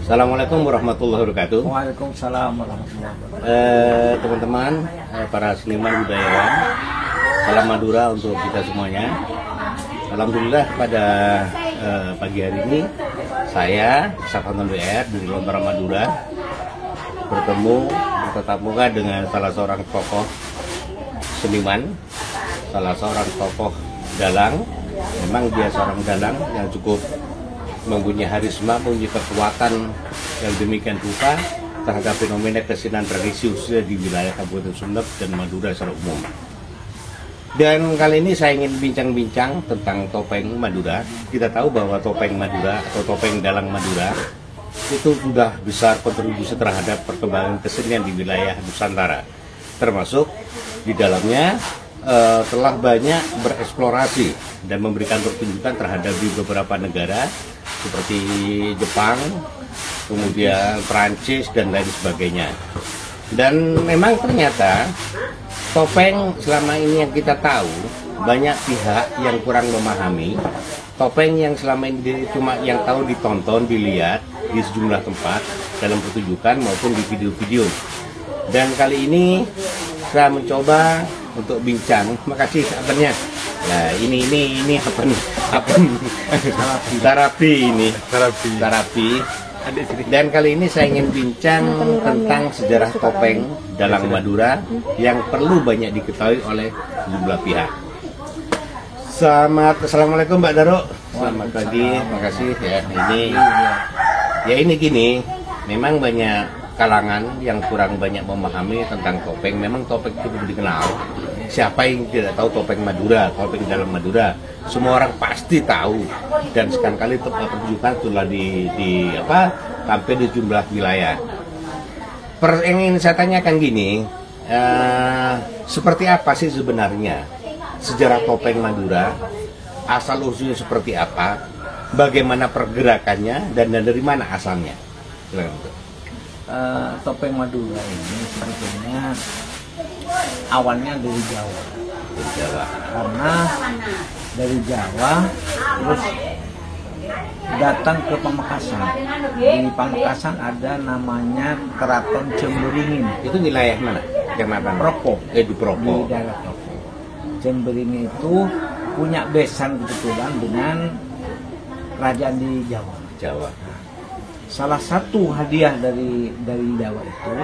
Assalamualaikum warahmatullahi wabarakatuh. Waalaikumsalam warahmatullahi wabarakatuh. Teman-teman, para seniman budayawan, salam Madura untuk kita semuanya. Alhamdulillah pada pagi hari ini saya Safanton WR dari Lontar Madura bertemu bertatap muka dengan salah seorang tokoh seniman, salah seorang tokoh dalang. Memang dia seorang dalang yang cukup mempunyai harisma, mempunyai kekuatan yang demikian rupa terhadap fenomena kesenian tradisi khususnya di wilayah Kabupaten Sumeneb dan Madura secara umum. Dan kali ini saya ingin bincang-bincang tentang topeng Madura. Kita tahu bahwa topeng Madura atau topeng dalang Madura itu sudah besar kontribusi terhadap perkembangan kesenian di wilayah Nusantara. Termasuk di dalamnya telah banyak bereksplorasi dan memberikan pertunjukan terhadap di beberapa negara seperti Jepang, kemudian Perancis dan lain sebagainya. Dan memang ternyata topeng selama ini yang kita tahu banyak pihak yang kurang memahami. Topeng yang selama ini cuma yang tahu ditonton, dilihat di sejumlah tempat dalam pertunjukan maupun di video-video. Dan kali ini saya mencoba untuk bincang. Makasih abangnya. Nah ini apa nih? Terapi. Dan kali ini saya ingin bincang tentang sejarah topeng dalang Madura yang perlu banyak diketahui oleh sejumlah pihak. Assalamualaikum Mbak Daro. Selamat pagi, makasih ya. Ini gini, memang banyak kalangan yang kurang banyak memahami tentang topeng. Memang topeng itu belum dikenal. Siapa yang tidak tahu topeng Madura, topeng dalang Madura? Semua orang pasti tahu. Dan sekali-kali pertunjukan telah tampil di jumlah wilayah. Yang ingin saya tanyakan gini, seperti apa sih sebenarnya sejarah topeng Madura? Asal usulnya seperti apa? Bagaimana pergerakannya dan dari mana asalnya? Topeng Madura ini sebetulnya awalnya dari Jawa. Karena dari Jawa terus datang ke Pamekasan. Di Pamekasan ada namanya Keraton Cemberingin. Itu wilayah mana? Kecamatan Propo. Di Propo. Di daerah Propo. Cemberingin itu punya besan kebetulan dengan kerajaan di Jawa. Salah satu hadiah dari Jawa itu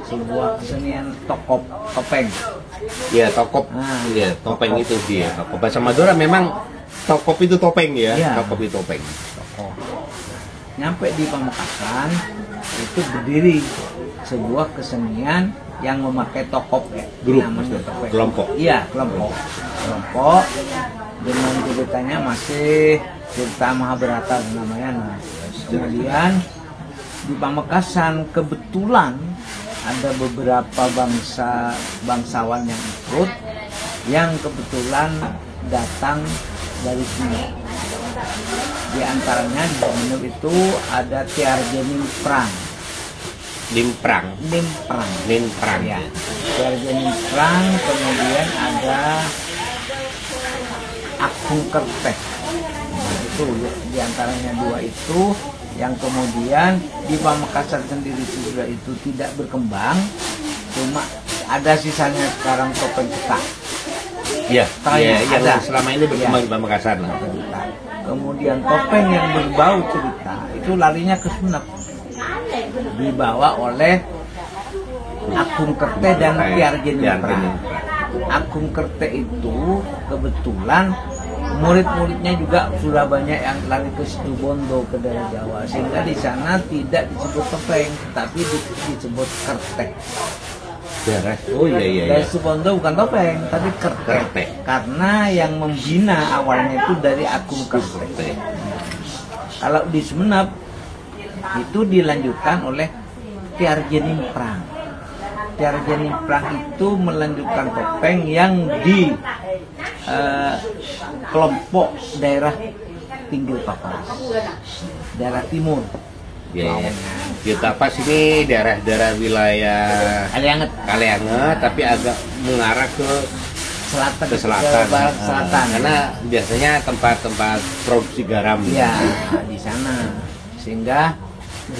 sebuah kesenian topeng. Iya, tokop. Iya, topeng itu dia. Tokop bahasa Madura memang tokop itu topeng ya. Tokop itu topeng. Nyampe di Pamekasan itu berdiri sebuah kesenian yang memakai tokop grup, topeng. Kelompok. Iya, kelompok dengan ceritanya masih cerita Mahabharata namanya. Nah, kemudian di Pamekasan kebetulan ada beberapa bangsawan yang ikut yang kebetulan datang dari sini. Di antaranya di Sumeneb itu ada Tiarjening Prang. Limprang. Ya. Tiarjening Prang, kemudian ada Akung Kerteh. Itu di antaranya dua itu yang kemudian di Pamekasan sendiri juga itu tidak berkembang, cuma ada sisanya sekarang topeng ketak. Iya, yang selama ini berkembang di Pamekasan. Kemudian topeng yang berbau cerita itu larinya ke Sumeneb, dibawa oleh Akung Kerteh dan Tiarjening Prang. Akung Kerteh itu kebetulan murid-muridnya juga sudah banyak yang lari ke Situbondo ke daerah Jawa, sehingga di sana tidak disebut topeng tapi disebut kerteh. Dari Situbondo bukan topeng tapi kerteh. Karena yang membina awalnya itu dari Akung Kerteh. Kalau di Sumeneb itu dilanjutkan oleh Tiarjening Prang. Tiarjening Prang itu melanjutkan topeng yang di kelompok daerah Pinggir Papas, daerah timur. Kita pas ini daerah wilayah Kalianget, tapi agak mengarah ke selatan, ke selatan, barat selatan. Karena biasanya tempat-tempat produksi garam. Ya, di sana. Sehingga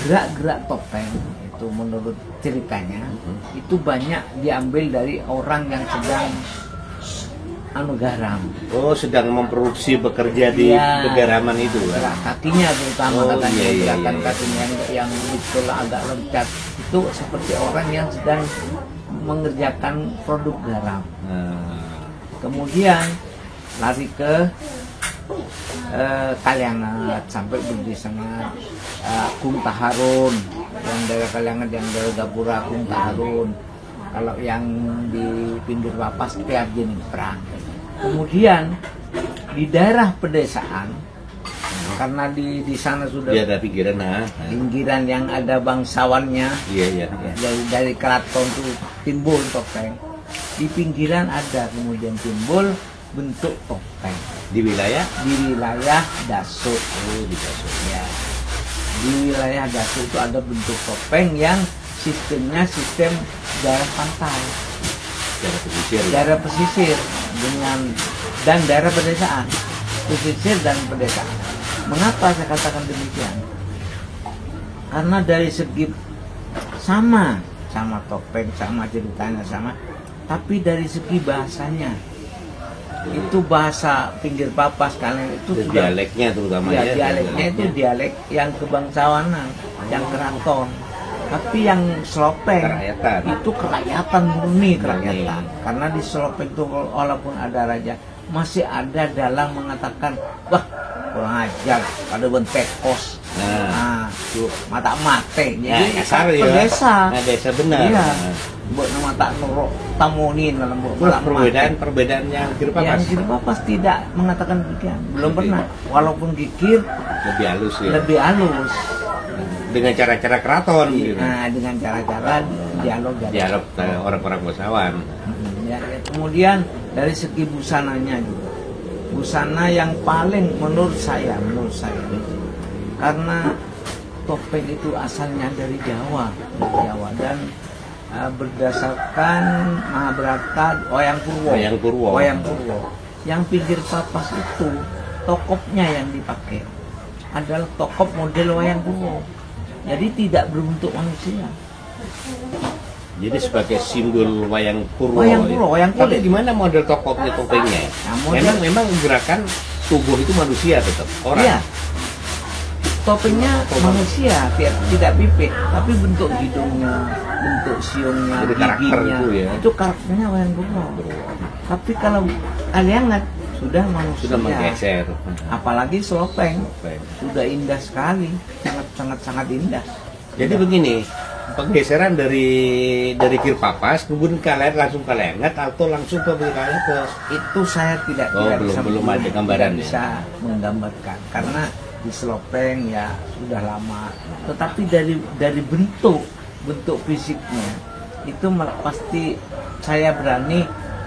gerak-gerak topeng itu menurut ceritanya itu banyak diambil dari orang yang sedang garam. Oh, sedang memproduksi bekerja di kegaraman itu kan? Gerak kakinya terutama katanya, gerakan kakinya yang betul agak loncat itu seperti orang yang sedang mengerjakan produk garam. Kemudian lari ke Kaliangat sampai berdiri sama Agung Taharun, yang daerah Kaliangat, yang daerah Gapura Agung Taharun. Kalau yang di pinggir Wapas itu Arjen Perang. Kemudian di daerah pedesaan, karena di sana sudah ada pinggiran, pinggiran yang ada bangsawannya, dari keraton itu timbul topeng. Di pinggiran ada kemudian timbul bentuk topeng di wilayah Dasuk. Oh, di Dasuk. Ya. Di wilayah Dasuk itu ada bentuk topeng yang sistemnya sistem daerah pantai, daerah pesisir dan daerah pedesaan. Pesisir dan pedesaan. Mengapa saya katakan demikian? Karena dari segi sama topeng, sama ceritanya sama, tapi dari segi bahasanya itu bahasa pinggir Papas kalian itu sudah, dialeknya terutama dialeknya itu dialek yang kebangsawanan, yang keraton. Tapi yang Selopeng itu kerakyatan, murni kerakyatan. Karena di Selopeng itu walaupun ada raja, masih ada dalang mengatakan, wah kurang ajar, pada bentekos, mata mate. Jadi desa benar. Iya. Buat nama tak nuruk tamunin dalam perbedaan yang Girpapas. Yang Girpapas tidak mengatakan demikian, belum pernah. Walaupun Gikir lebih halus ya. Lebih halus. Dengan cara-cara keraton gitu. Nah, dengan cara-cara dialog orang-orang bangsawan. Ya, kemudian dari segi busananya juga. Busana yang paling menurut saya karena topeng itu asalnya dari Jawa dan berdasarkan Mahabharata Wayang Purwo. Yang pinggir Papas itu tokopnya yang dipakai adalah tokop model Wayang Purwo. Jadi tidak berbentuk manusia. Jadi sebagai simbol Wayang Purwo. Wayang kulit. Tapi gimana model topengnya? Memang gerakan tubuh itu manusia tetap orang. Iya. Topengnya manusia, tidak pipih, tapi bentuk hidungnya, bentuk siungnya, giginya, itu karakternya Wayang Purwo. Tapi kalau Kaliangat sudah manusia. Sudah menggeser. Apalagi Selopeng. Sudah indah sekali, sangat indah. Jadi begini, penggeseran dari Girpapas kemudian kalian langsung Kaliangat atau langsung ke wilayah itu saya tidak belum ada gambaran, bisa menggambarkan karena di Selopeng ya sudah lama, tetapi dari bentuk fisiknya itu pasti saya berani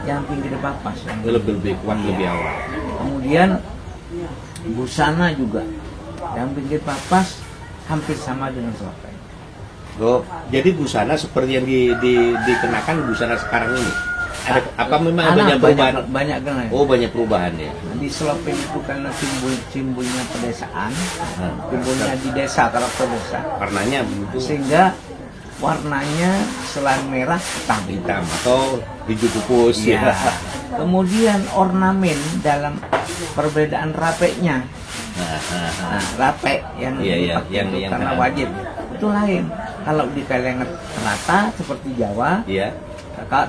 yang pinggir Papas yang lebih kuat, lebih awal. Kemudian busana juga yang pinggir Papas hampir sama dengan Selopeng. Oh, jadi busana seperti yang dikenakan busana sekarang ini. Ada apa memang banyak perubahan? Banyak kan? Oh, banyak perubahan ya. Di Selopeng itu karena simbolnya pedesaan, simbolnya di desa, karakter desa. Warnanya begitu. Sehingga warnanya selain merah hitam atau hijau pupus ya. Kemudian ornamen dalam perbedaan rapeknya. Rapek yang dipakai karena wajib itu lain. Kalau di Kaliangat rata seperti Jawa,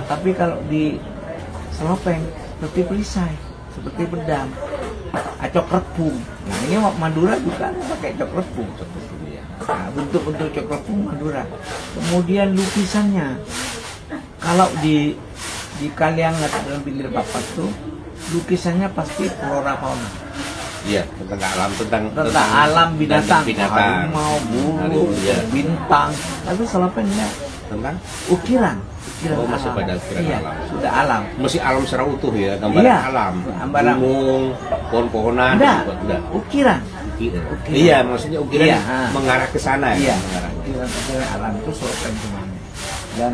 tapi kalau di Selopeng seperti pelisai, seperti pedang, cok repung. Nah ini Madura juga pakai cok repung. Nah, bentuk-bentuk cok repung Madura. Kemudian lukisannya, kalau di Kaliangat dalam pinggir Papas tuh lukisannya pasti flora fauna. Iya, tentang alam binatang. Harimau, burung, bintang. Tapi Selopengnya tentang ukiran. Oh, masih pada ukiran alam. Sudah alam. Masih alam secara utuh ya, gambaran alam. Gunung, pohon-pohonan, udah. Ukiran. Iya, maksudnya ukiran mengarah ke sana ya. Ukiran alam itu Selopeng semuanya. Dan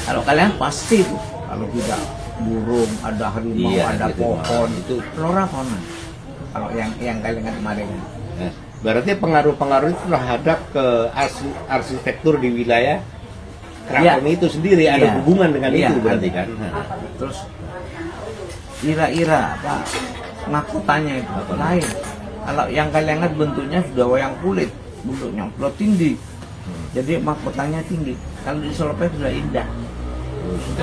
kalau kalian pasti tuh, kalau tidak burung, ada harimau, ada pohon, itu flora fauna. Kalau yang kalian kemarin. Berarti pengaruh-pengaruh itu terhadap ke arsitektur di wilayah keraton itu sendiri ada hubungan dengan itu berarti kan. Terus ira-ira apa mahkotanya itu lain. Kalau yang kalian lihat bentuknya sudah wayang kulit, bentuknya sudah tinggi. Jadi mahkotanya tinggi. Kalau di Solopeng sudah indah.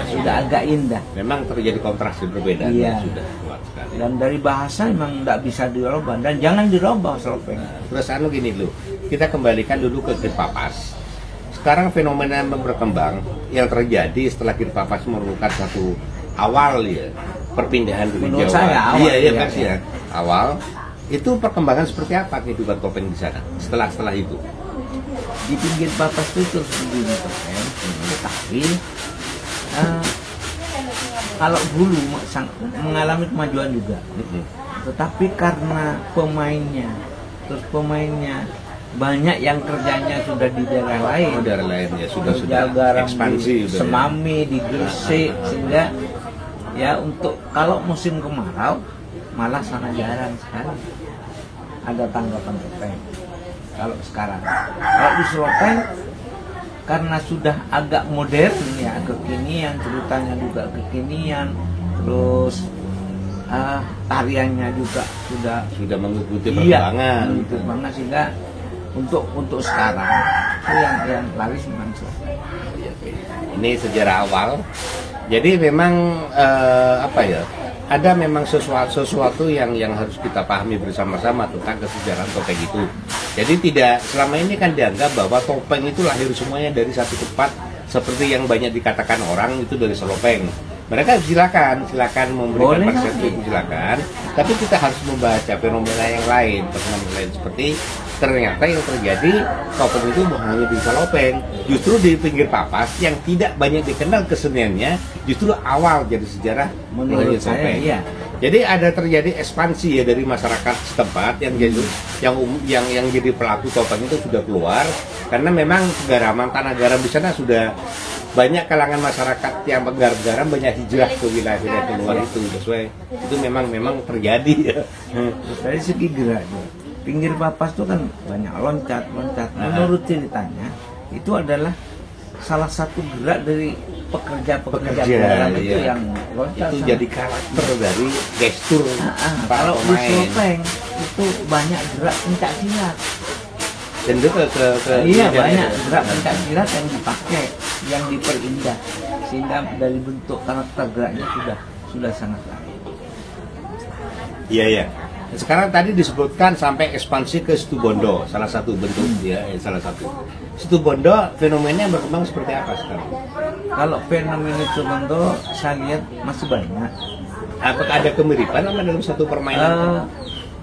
Sudah agak indah. Memang terjadi kontras perbedaan sudah kuat sekali. Dan dari bahasa memang tidak bisa dirubah dan jangan dirubah Solopeng. Terus gini dulu, kita kembalikan dulu ke Girpapas. Sekarang fenomena yang berkembang yang terjadi setelah Girpapas merupakan satu awal ya perpindahan dari Menurut Jawa. Saya, awal, awal itu perkembangan seperti apa kehidupan topeng di sana setelah itu? Di pinggir Papas itu terus begini topeng, tetapi kalau dulu mengalami kemajuan juga, tetapi karena pemainnya banyak yang kerjanya sudah di daerah lain. Oh, daerah lain ya sudah di ekspansi Semami, di Gresik, sehingga ya untuk kalau musim kemarau malah sangat jarang sekali ada tanggapan topeng. Kalau sekarang, kalau di Solopeng karena sudah agak modern ya, kekinian, ceritanya juga kekinian, terus tariannya juga sudah mengikuti perkembangan. Mengikuti banget sehingga untuk sekarang itu yang laris memang Solopeng. Ini sejarah awal. Jadi memang ada memang sesuatu yang harus kita pahami bersama-sama tentang kesejarahan topeng itu. Jadi tidak selama ini kan dianggap bahwa topeng itu lahir semuanya dari satu tempat seperti yang banyak dikatakan orang itu dari Solopeng. Mereka silakan memberikan persepsi, silakan. Tapi kita harus membaca fenomena yang lain seperti ternyata yang terjadi topeng itu bukan hanya di Solopeng, justru di pinggir Papas yang tidak banyak dikenal keseniannya, justru awal jadi sejarah menurut saya. Iya. Jadi ada terjadi ekspansi ya dari masyarakat setempat yang jadi pelaku topeng itu sudah keluar karena memang tanah garam di sana sudah banyak kalangan masyarakat yang garam banyak hijrah ke wilayah keluar itu sesuai itu memang terjadi ya. Dari segi geraknya pinggir Papas itu kan banyak loncat. Menurut ceritanya itu adalah salah satu gerak dari pekerja garam itu yang loncat. Itu jadi karakter dari gestur para kalau pemain. Di Solopeng itu banyak gerak pencak silat. Dan itu banyak gerak pencak silat yang dipakai, yang diperindah sehingga dari bentuk karakter geraknya sudah sangat lain. Iya. Sekarang tadi disebutkan sampai ekspansi ke Situbondo, salah satu bentuk salah satu. Situbondo fenomenanya berkembang seperti apa sekarang? Kalau fenomena Situbondo saya lihat masih banyak. Apakah ada kemiripan dalam satu permainan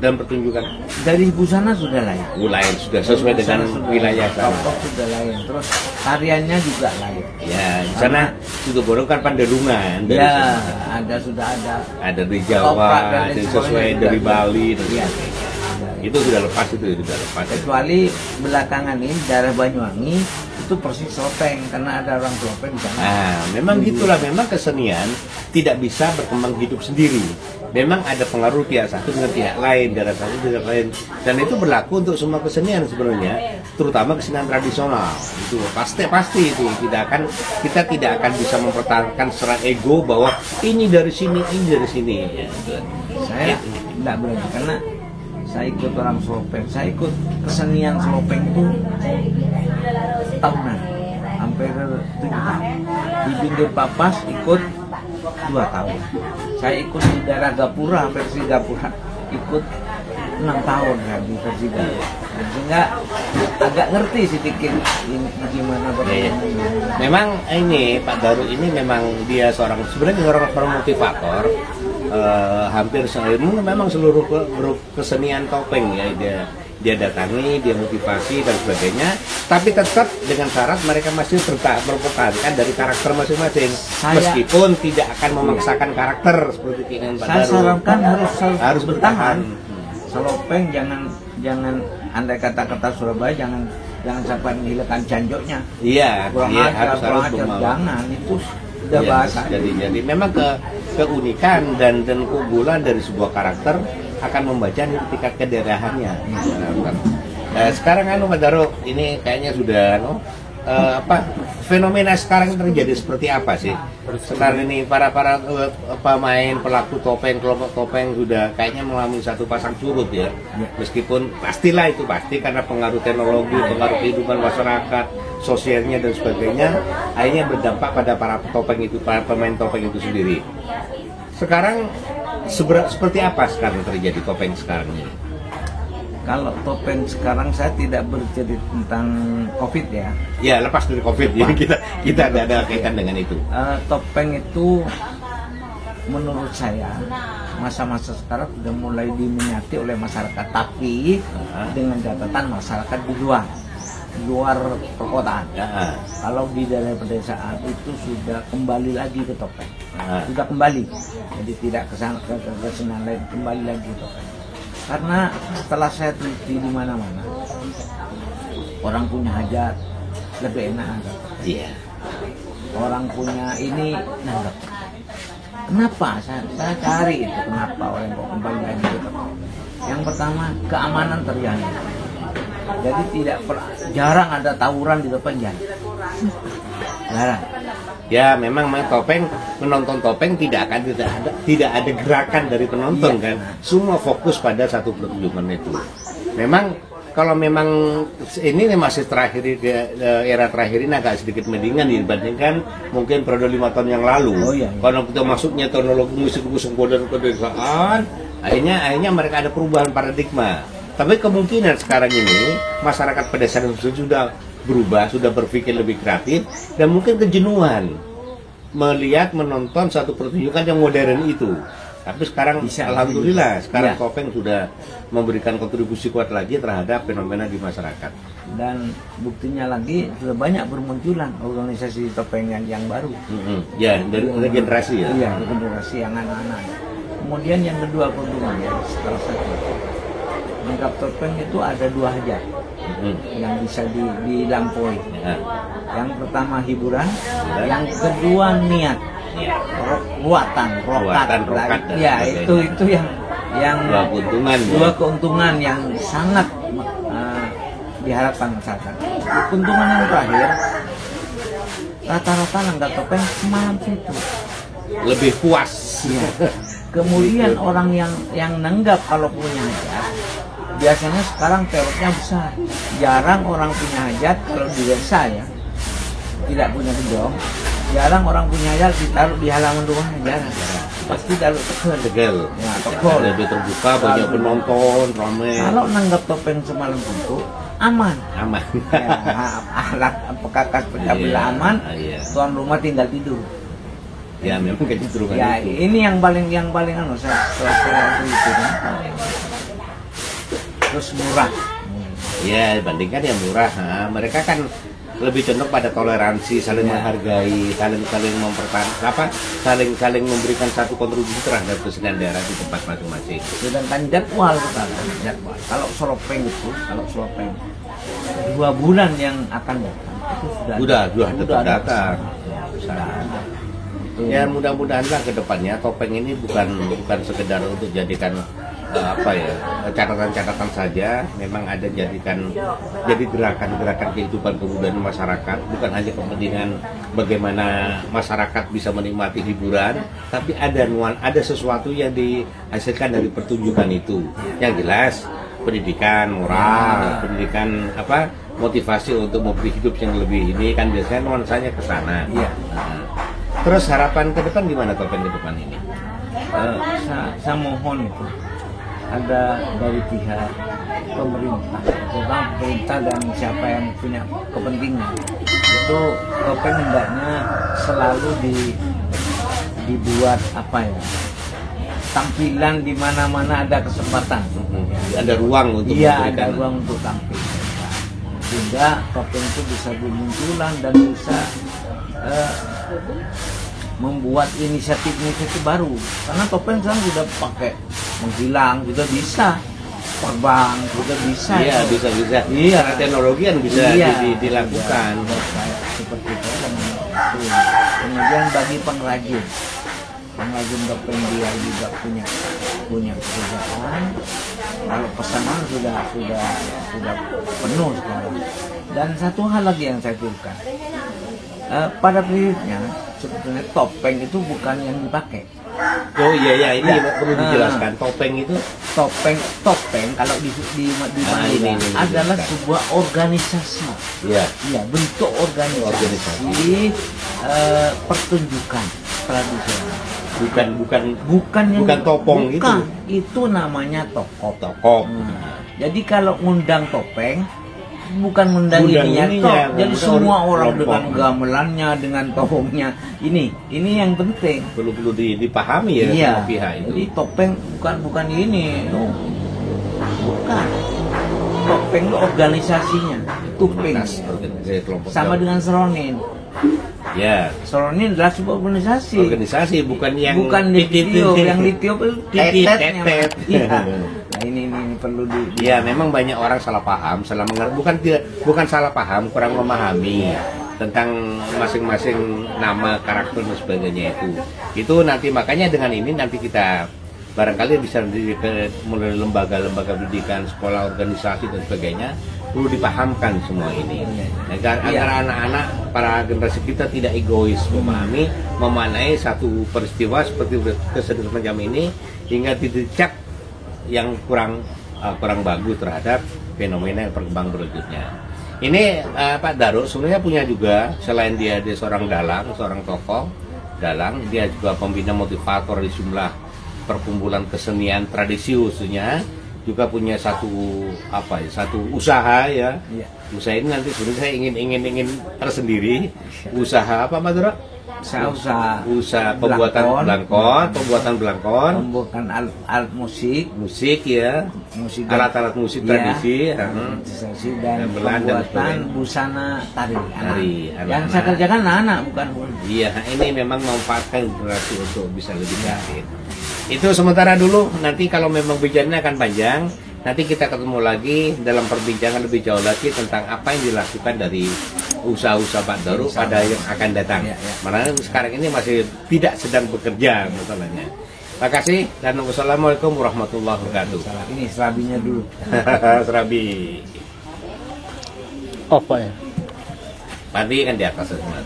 dan pertunjukan? Dari busana sudah lain. Lain sudah sesuai dengan wilayah sana. Tokoh sudah lain. Terus tariannya juga lain. Ya, di sana Situbondo kan Pandalungan. Ya, sudah ada. Ada di Jawa, ada sesuai dari Bali. Ya. Itu sudah lepas Kecuali belakangan ini daerah Banyuwangi itu persis Solopeng karena ada orang Solopeng di sana. Memang gitulah, memang kesenian tidak bisa berkembang hidup sendiri. Memang ada pengaruh pihak satu dengan pihak lain, daerah satu dengan lain, dan itu berlaku untuk semua kesenian sebenarnya, terutama kesenian tradisional. Itu pasti itu kita tidak akan bisa mempertahankan secara ego bahwa ini dari sini. Ya. Saya tidak berani karena saya ikut orang Solopeng, saya ikut kesenian Solopeng itu tahunan, hampir 7 tahun. Di pinggir Papas ikut 2 tahun. Saya ikut di daerah Gapura, versi Gapura, ikut 6 tahun kan di versi Gapura. Sehingga agak ngerti sedikit ini gimana bagaimana. Memang ini Pak Daru ini memang dia sebenarnya seorang motivator. Hampir memang seluruh kesenian topeng ya dia datangi, dia motivasi dan sebagainya, tapi tetap dengan syarat mereka masih mempertahankan dari karakter masing-masing, meskipun tidak akan memaksakan karakter seperti keinginan Pak Daru. Saya sarankan harus bertahan. Solopeng jangan andai kata Surabaya jangan sampai menghilangkan janjoknya. Iya, harus jangan itu sudah bahasa. Jadi memang keunikan dan keunggulan dari sebuah karakter akan membaca di tingkat kedaerahannya. Sekarang Pak Daro, ini kayaknya sudah fenomena sekarang terjadi seperti apa sih? Sekarang ini para pemain pelaku topeng, kelompok topeng sudah kayaknya mengalami satu pasang surut ya. Meskipun pastilah itu pasti karena pengaruh teknologi, pengaruh kehidupan masyarakat, sosialnya dan sebagainya, akhirnya berdampak pada para pemain topeng itu sendiri. Sekarang seperti apa sekarang terjadi topeng sekarang ini? Kalau topeng sekarang saya tidak bercerita tentang COVID ya. Ya, lepas dari COVID ya, kita ada kaitan dengan itu. Topeng itu menurut saya masa-masa sekarang sudah mulai diminati oleh masyarakat, tapi dengan catatan masyarakat di luar perkotaan. Kalau di daerah pedesaan itu sudah kembali lagi ke topeng, sudah kembali, jadi tidak kesana lagi, kembali lagi ke topeng. Karena setelah saya teliti di mana-mana, orang punya hajat lebih enak anggap. Iya. Orang punya ini nanggap. Kenapa? Saya cari itu kenapa orang kok kembali lagi ke topeng. Yang pertama, keamanan terjamin. Jadi jarang ada tawuran di topeng, jarang. Ya memang topeng, penonton topeng tidak ada gerakan dari penonton kan. Semua fokus pada satu pertunjukan itu. Memang kalau memang ini masih terakhir era terakhir ini agak sedikit mendingan dibandingkan mungkin periode 5 tahun yang lalu. Kalau kita masuknya teknologi musik modern pedesaan, akhirnya mereka ada perubahan paradigma. Tapi kemungkinan sekarang ini masyarakat pedesaan sudah berubah, sudah berpikir lebih kreatif dan mungkin kejenuhan melihat menonton satu pertunjukan yang modern itu. Tapi sekarang alhamdulillah sekarang topeng sudah memberikan kontribusi kuat lagi terhadap fenomena di masyarakat. Dan buktinya lagi sudah banyak bermunculan organisasi topeng yang baru. Ya, dari generasi ya. Iya, generasi yang anak-anak. Kemudian yang kedua keuntungannya setelah satu menangkap topeng itu ada 2 hajat yang bisa dilampaui. Yang pertama hiburan, yang kedua niat, rokat. Ya itu yang dua keuntungan yang sangat diharapkan masyarakat. Keuntungan yang terakhir, rata-rata nanggap topeng semalam itu lebih puas. Ya. Kemudian orang yang nanggap kalau punya hajat, biasanya sekarang perutnya besar. Jarang orang punya hajat kalau di desa ya, tidak punya gedung. Jarang orang punya hajat ditaruh di halaman rumahnya, jarang. Pasti taruh tegel. Ya, tegel. Lebih terbuka, banyak penonton, ramai. Kalau nanggap topeng semalam itu aman. Ya, alat pekakas pecah belah aman. Tuan rumah tinggal tidur. Ya memang kecenderungan ya, itu. Ini yang paling saya itu terus murah. Ya dibandingkan yang murah, mereka kan lebih condong pada toleransi, saling menghargai, saling memberikan satu kontribusi terhadap kesenian daerah di tempat masing-masing. Sedangkan jadwal kalau solopeng 2 bulan yang akan datang itu sudah datang. Ya mudah-mudahanlah ke depannya topeng ini bukan sekedar untuk jadikan catatan-catatan saja, memang ada jadi gerakan-gerakan kehidupan kebudayaan masyarakat, bukan hanya kepentingan bagaimana masyarakat bisa menikmati hiburan, tapi ada sesuatu yang dihasilkan dari pertunjukan itu. Yang jelas pendidikan moral, pendidikan motivasi untuk memiliki hidup yang lebih ini kan biasanya nuansanya ke sana. Terus harapan ke depan gimana topeng ke depan ini? Saya mohon itu ada dari pihak pemerintah, terutama pemerintah dan siapa yang punya kepentingan, itu topeng hendaknya selalu dibuat tampilan di mana-mana ada kesempatan. Ada ruang untuk ada ruang untuk tampil. Sehingga topeng itu bisa bermunculan dan bisa membuat inisiatif baru. Karena topeng sekarang sudah pakai menghilang, sudah bisa terbang, sudah bisa. Iya, bisa. Karena teknologi yang bisa dilakukan. Seperti itu. Kemudian bagi pengrajin pengrajin topeng dia juga punya pekerjaan. Kalau pesanan sudah penuh sekarang. Dan satu hal lagi yang saya pikirkan, pada prinsipnya sebetulnya topeng itu bukan yang dipakai. Oh iya ini perlu dijelaskan. Topeng itu Topeng kalau di Madura adalah sebuah organisasi. Iya. Iya, bentuk organisasi pertunjukan tradisional. Bukan topong itu. Itu namanya tokop. Jadi kalau ngundang topeng bukan ngundang ininya tok. Jadi semua orang dengan gamelannya, dengan topongnya. Ini yang penting. Perlu dipahami ya sama pihak itu. Jadi topeng bukan ini. Bukan. Topeng itu organisasinya. Topeng. Sama dengan seronin. Ya. Seronin adalah sebuah organisasi. Bukan yang litiop. Yang litiop itu tetetnya. Iya. Nah, ini perlu Ya, memang banyak orang salah paham, salah mengerti. Bukan salah paham, kurang memahami tentang masing-masing nama, karakter dan sebagainya itu. Itu nanti makanya dengan ini nanti kita barangkali bisa mulai lembaga-lembaga pendidikan, sekolah, organisasi dan sebagainya perlu dipahamkan semua ini agar anak-anak para generasi kita tidak egois memaknai satu peristiwa seperti kesedihan macam ini hingga dicap yang kurang bagus terhadap fenomena perkembangan berikutnya. Ini Pak Daruk sebenarnya punya juga, selain dia seorang dalang, seorang tokoh dalang, dia juga pembina motivator di sejumlah perkumpulan kesenian tradisi khususnya, juga punya satu usaha ya. Usaha ini nanti sebenarnya saya ingin tersendiri. Usaha apa Pak Daruk? Usaha pembuatan belangkon, pembuatan alat musik ya, alat-alat musik tradisi, dan pembuatan busana tari. Yang saya kerjakan anak bukan. Iya, ini memang memanfaatkan generasi untuk bisa lebih kreatif. Itu sementara dulu. Nanti kalau memang bicaranya akan panjang, nanti kita ketemu lagi dalam perbincangan lebih jauh lagi tentang apa yang dilakukan dari usaha-usaha Pak Daruk pada yang akan datang. Karena sekarang ini masih tidak sedang bekerja masalahnya. Terima kasih dan wassalamualaikum warahmatullahi wabarakatuh. Ini serabinya dulu. Serabi. Apa ya? Tadi kan di atas sebenarnya.